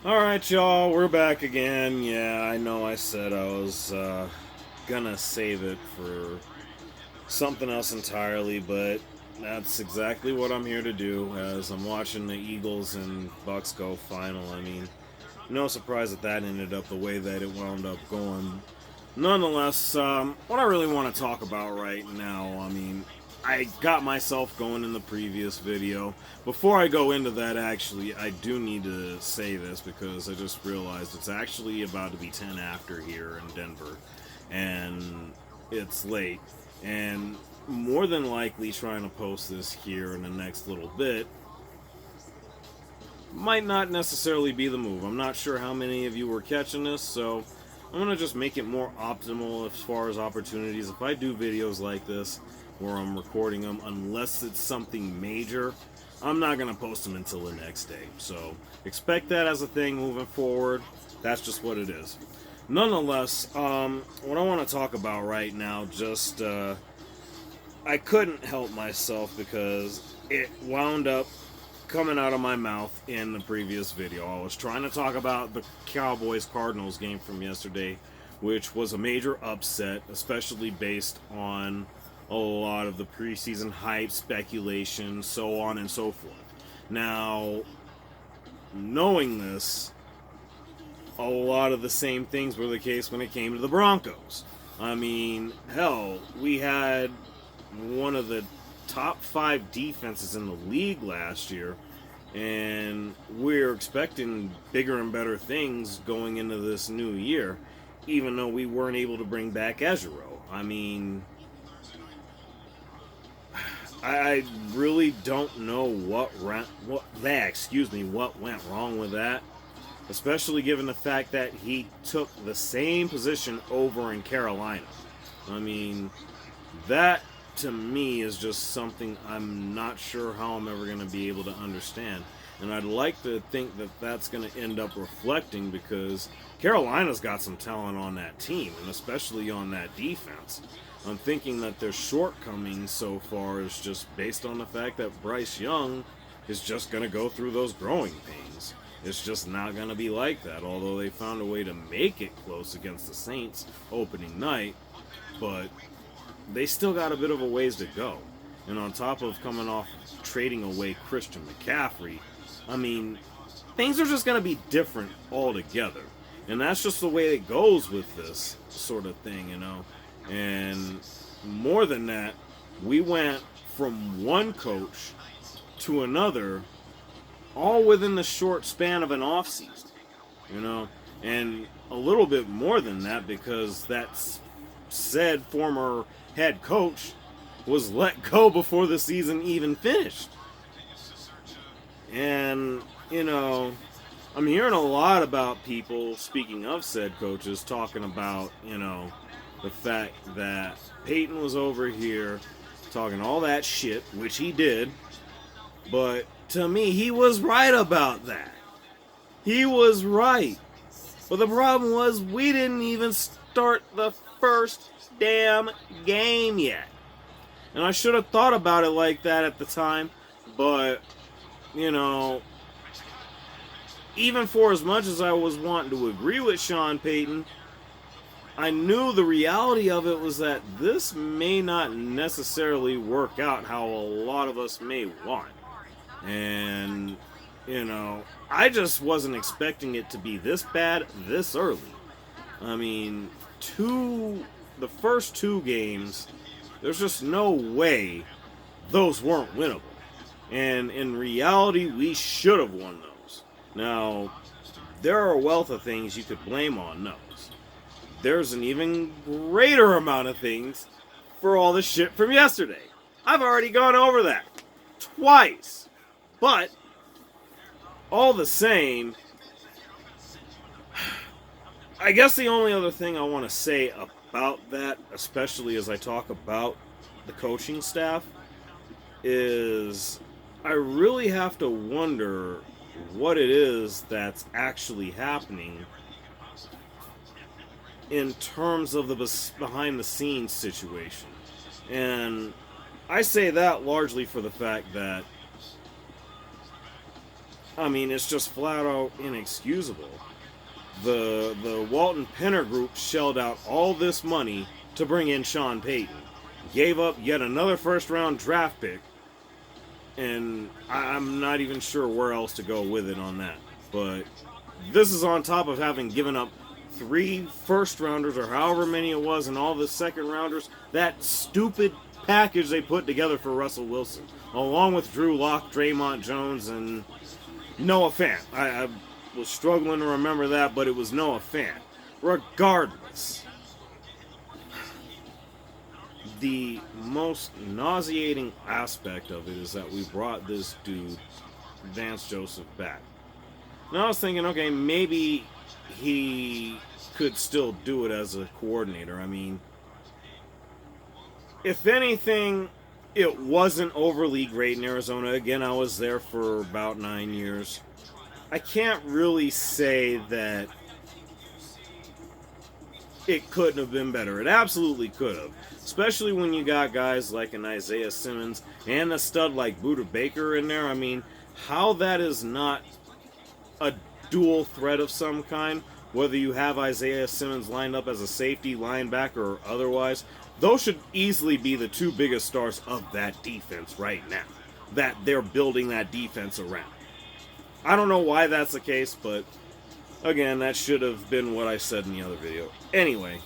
Alright, y'all, we're back again. Yeah, I know I said I was gonna save it for something else entirely, but that's exactly what I'm here to do as I'm watching the Eagles and Bucks go final. I mean, no surprise that ended up the way that it wound up going. Nonetheless, what I really want to talk about right now, I mean, I got myself going in the previous video. Before I go into that, actually, I do need to say this because I just realized it's actually about to be 10 after here in Denver, and it's late, and more than likely trying to post this here in the next little bit might not necessarily be the move. I'm not sure how many of you were catching this, so I'm going to just make it more optimal as far as opportunities. If I do videos like this where I'm recording them, unless it's something major, I'm not going to post them until the next day. So expect that as a thing moving forward. That's just what it is. Nonetheless, what I want to talk about right now, just I couldn't help myself because it wound up coming out of my mouth in the previous video. I was trying to talk about the Cowboys-Cardinals game from yesterday, which was a major upset, especially based on a lot of the preseason hype, speculation, so on and so forth. Now, knowing this, a lot of the same things were the case when it came to the Broncos. I mean, hell, we had one of the top 5 defenses in the league last year, and we're expecting bigger and better things going into this new year, even though we weren't able to bring back Ezero. I mean, I really don't know what went wrong with that, especially given the fact that he took the same position over in Carolina. I mean, that to me is just something I'm not sure how I'm ever going to be able to understand. And I'd like to think that that's going to end up reflecting, because Carolina's got some talent on that team, and especially on that defense. I'm thinking that their shortcomings so far is just based on the fact that Bryce Young is just going to go through those growing pains. It's just not going to be like that, although they found a way to make it close against the Saints opening night. But they still got a bit of a ways to go. And on top of coming off trading away Christian McCaffrey, I mean, things are just going to be different altogether. And that's just the way it goes with this sort of thing, you know. And more than that, we went from one coach to another all within the short span of an offseason, you know. And a little bit more than that, because that said former head coach was let go before the season even finished. And, you know, I'm hearing a lot about people, speaking of said coaches, talking about, you know, the fact that Peyton was over here talking all that shit, which he did, but to me, he was right about that. He was right. But the problem was, we didn't even start the first damn game yet. And I should have thought about it like that at the time, but, you know, even for as much as I was wanting to agree with Sean Payton, I knew the reality of it was that this may not necessarily work out how a lot of us may want. And, you know, I just wasn't expecting it to be this bad this early. I mean, the first 2 games, there's just no way those weren't winnable. And in reality, we should have won those. Now, there are a wealth of things you could blame on those. There's an even greater amount of things for all the shit from yesterday. I've already gone over that twice. But, all the same, I guess the only other thing I want to say about that, especially as I talk about the coaching staff, is I really have to wonder what it is that's actually happening in terms of the behind-the-scenes situation. And I say that largely for the fact that I mean, it's just flat out inexcusable. The Walton Penner Group shelled out all this money to bring in Sean Payton, gave up yet another first-round draft pick, and I'm not even sure where else to go with it on that. But this is on top of having given up 3 first-rounders, or however many it was, and all the second-rounders. That stupid package they put together for Russell Wilson, along with Drew Lock, Draymond Jones, and Noah Fant. I was struggling to remember that, but it was Noah Fant. Regardless, the most nauseating aspect of it is that we brought this dude, Vance Joseph, back. Now I was thinking, okay, maybe he could still do it as a coordinator. I mean, if anything, it wasn't overly great in Arizona. Again, I was there for about 9 years. I can't really say that it couldn't have been better. It absolutely could have. Especially when you got guys like an Isaiah Simmons and a stud like Buda Baker in there. I mean, how that is not a dual threat of some kind, whether you have Isaiah Simmons lined up as a safety, linebacker, or otherwise, those should easily be the 2 biggest stars of that defense right now, that they're building that defense around. I don't know why that's the case, but again, that should have been what I said in the other video. Anyway,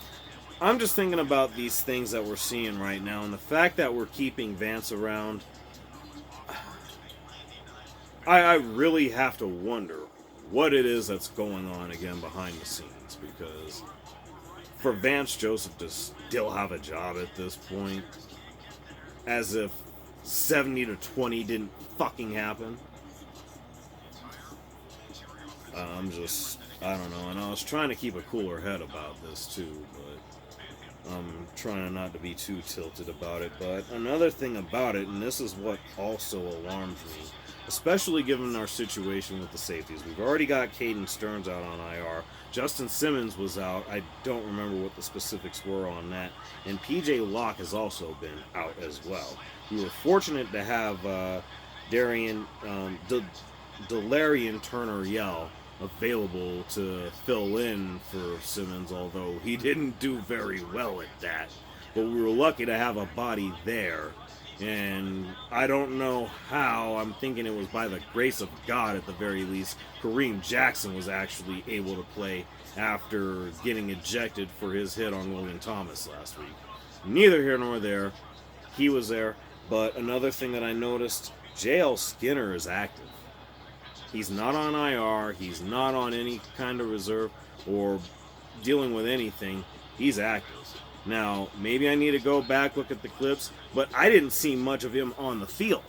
I'm just thinking about these things that we're seeing right now, and the fact that we're keeping Vance around, I really have to wonder what it is that's going on again behind the scenes, because for Vance Joseph to still have a job at this point, as if 70-20 didn't fucking happen. I don't know, and I was trying to keep a cooler head about this too, but I'm trying not to be too tilted about it. But another thing about it, and this is what also alarms me, especially given our situation with the safeties. We've already got Caden Stearns out on IR. Justin Simmons was out. I don't remember what the specifics were on that. And PJ Locke has also been out as well. We were fortunate to have Delarian Turner-Yell available to fill in for Simmons, although he didn't do very well at that. But we were lucky to have a body there. And I don't know how, I'm thinking it was by the grace of God at the very least, Kareem Jackson was actually able to play after getting ejected for his hit on William Thomas last week. Neither here nor there. He was there. But another thing that I noticed, JL Skinner is active. He's not on IR. He's not on any kind of reserve or dealing with anything. He's active. Now, maybe I need to go back, look at the clips, but I didn't see much of him on the field.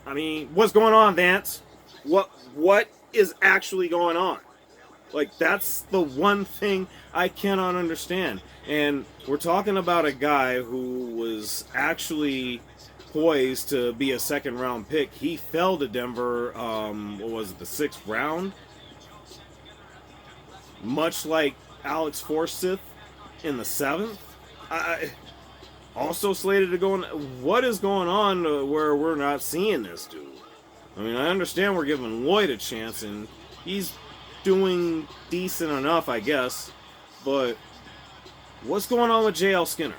I mean, what's going on, Vance? What is actually going on? Like, that's the one thing I cannot understand. And we're talking about a guy who was actually poised to be a second-round pick. He fell to Denver, what was it, the 6th round? Much like Alex Forsyth in the 7th. Also slated to go in. What is going on where we're not seeing this dude? I mean, I understand we're giving Lloyd a chance, and he's doing decent enough, I guess. But what's going on with JL Skinner?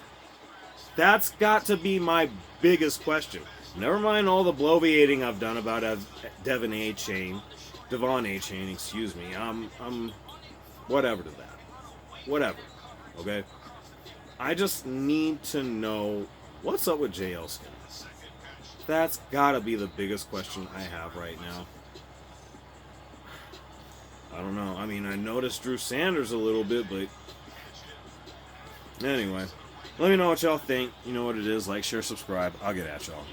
That's got to be my biggest question. Never mind all the bloviating I've done about Devon A. Chain, excuse me. I'm whatever to that. Whatever. Okay? I just need to know what's up with JL Skinner. That's gotta be the biggest question I have right now. I don't know. I mean, I noticed Drew Sanders a little bit, but anyway. Let me know what y'all think. You know what it is. Like, share, subscribe. I'll get at y'all.